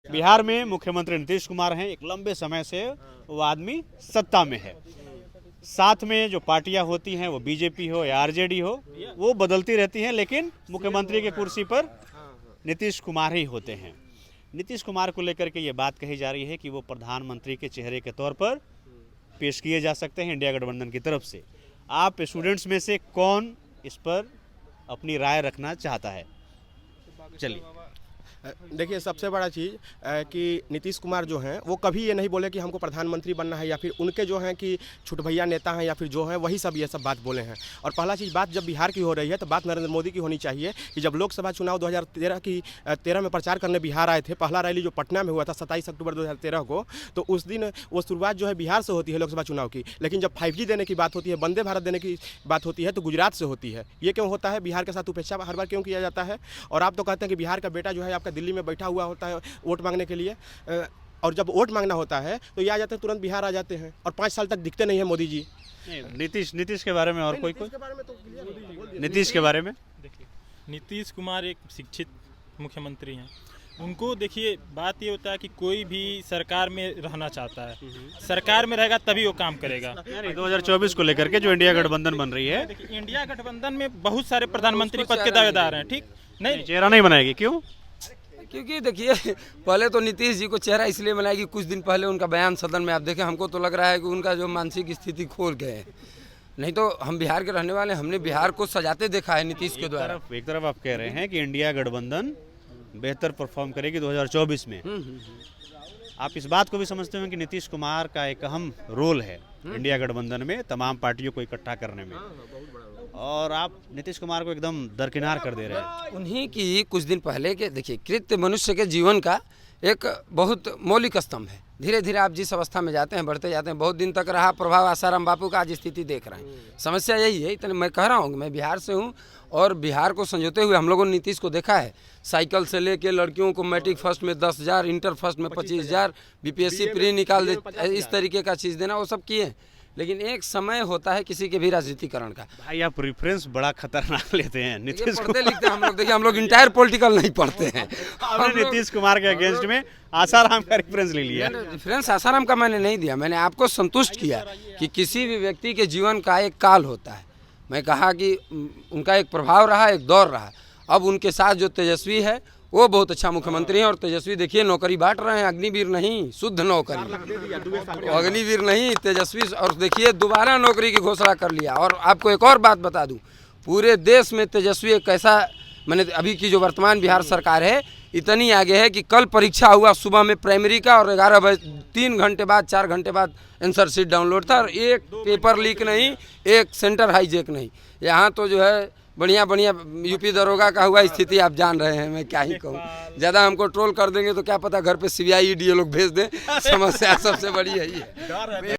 बिहार में मुख्यमंत्री नीतीश कुमार हैं, एक लंबे समय से वो आदमी सत्ता में है। साथ में जो पार्टियां होती हैं, वो बीजेपी हो या आरजेडी हो, वो बदलती रहती हैं, लेकिन मुख्यमंत्री की कुर्सी पर नीतीश कुमार ही होते हैं। नीतीश कुमार को लेकर के ये बात कही जा रही है कि वो प्रधानमंत्री के चेहरे के तौर पर पेश किए जा सकते हैं इंडिया गठबंधन की तरफ से। आप स्टूडेंट्स में से कौन इस पर अपनी राय रखना चाहता है? चलिए, देखिए, सबसे बड़ा चीज़ कि नीतीश कुमार जो हैं वो कभी ये नहीं बोले कि हमको प्रधानमंत्री बनना है, या फिर उनके जो हैं कि छुट भैया नेता हैं या फिर जो हैं वही सब ये सब बात बोले हैं। और पहला चीज़, बात जब बिहार की हो रही है तो बात नरेंद्र मोदी की होनी चाहिए कि जब लोकसभा चुनाव 2013 में प्रचार करने बिहार आए थे, पहला रैली जो पटना में हुआ था 27 अक्टूबर 2013 को, तो उस दिन वो शुरुआत जो है बिहार से होती है लोकसभा चुनाव की। लेकिन जब 5G देने की बात होती है, वंदे भारत देने की बात होती है, तो गुजरात से होती है। ये क्यों होता है? बिहार के साथ उपेक्षा हर बार क्यों किया जाता है? और आप तो कहते हैं कि बिहार का बेटा जो है आपका दिल्ली में बैठा हुआ होता है वोट मांगने के लिए, और जब वोट मांगना होता है तो ये आ जाते हैं, तुरंत बिहार आ जाते हैं और 5 साल तक दिखते नहीं है मोदी जी। नीतीश के बारे में और कोई नीतीश के बारे में देखिए, नीतीश कुमार एक शिक्षित मुख्यमंत्री हैं। उनको देखिए, बात ये होता है कि कोई भी सरकार में रहना चाहता है, सरकार में रहेगा तभी वो काम करेगा। 2024 को लेकर के जो इंडिया गठबंधन बन रही है, देखिए, इंडिया गठबंधन में बहुत सारे प्रधानमंत्री पद के दावेदार हैं, ठीक नहीं? चेहरा नहीं बनाएगी, क्यों? क्योंकि देखिए, पहले तो नीतीश जी को चेहरा इसलिए बनाएगी, कुछ दिन पहले उनका बयान सदन में आप देखें, हमको तो लग रहा है कि उनका जो मानसिक स्थिति खोल गए हैं। नहीं तो हम बिहार के रहने वाले, हमने बिहार को सजाते देखा है नीतीश के द्वारा। एक तरफ आप कह रहे हैं कि इंडिया गठबंधन बेहतर परफॉर्म करेगी 2024 में। आप इस बात को भी समझते हैं कि नीतीश कुमार का एक अहम रोल है इंडिया गठबंधन में, तमाम पार्टियों को इकट्ठा करने में, और आप नीतीश कुमार को एकदम दरकिनार कर दे रहे हैं। उन्हीं की कुछ दिन पहले के देखिए, कृत्य मनुष्य के जीवन का एक बहुत मौलिक स्तंभ है। धीरे धीरे आप जिस अवस्था में जाते हैं, बढ़ते जाते हैं, बहुत दिन तक रहा प्रभाव आसाराम बापू का, आज स्थिति देख रहे हैं। समस्या यही है। इतने मैं कह रहा हूँ, मैं बिहार से हूँ और बिहार को संजोते हुए हम लोगों ने नीतीश को देखा है। साइकिल से लेके लड़कियों को मैट्रिक फर्स्ट में 10,000, इंटर फर्स्ट में 25,000, BPSC प्री निकाल दे, इस तरीके का चीज़ देना, वो सब किए। लेकिन एक समय होता है किसी के भी राजनीतिकरण का। भाई, आप रेफरेंस बड़ा खतरनाक लेते हैं नीतीश पढ़ते लिखते हम लोग। देखिए, हम लोग इंटायर पॉलिटिकल नहीं पढ़ते हैं। आपने नीतीश कुमार के अगेंस्ट में आसाराम का रेफरेंस ले लिया। रेफरेंस आसाराम का मैंने नहीं दिया, मैंने आपको संतुष्ट किया कि किसी भी व्यक्ति के जीवन का एक काल होता है। मैं कहा कि उनका एक प्रभाव रहा, एक दौर रहा। अब उनके साथ जो तेजस्वी है वो बहुत अच्छा मुख्यमंत्री हैं, और तेजस्वी देखिए नौकरी बांट रहे हैं, अग्निवीर नहीं, शुद्ध नौकरी, अग्निवीर नहीं, तेजस्वी। और देखिए दोबारा नौकरी की घोषणा कर लिया। और आपको एक और बात बता दूं, पूरे देश में तेजस्वी एक ऐसा, मैंने अभी की जो वर्तमान बिहार सरकार है इतनी आगे है कि कल परीक्षा हुआ सुबह में प्राइमरी का, और 11 बजे 3 घंटे बाद 4 घंटे बाद आंसर शीट डाउनलोड था, और एक पेपर लीक नहीं, एक सेंटर हाईजेक नहीं। यहाँ तो जो है बढ़िया बढ़िया यूपी दरोगा का हुआ स्थिति आप जान रहे हैं। मैं क्या ही कहूँ, ज़्यादा हमको ट्रोल कर देंगे तो क्या पता घर पे CBI ED लोग भेज दें। समस्या सबसे बड़ी यही है।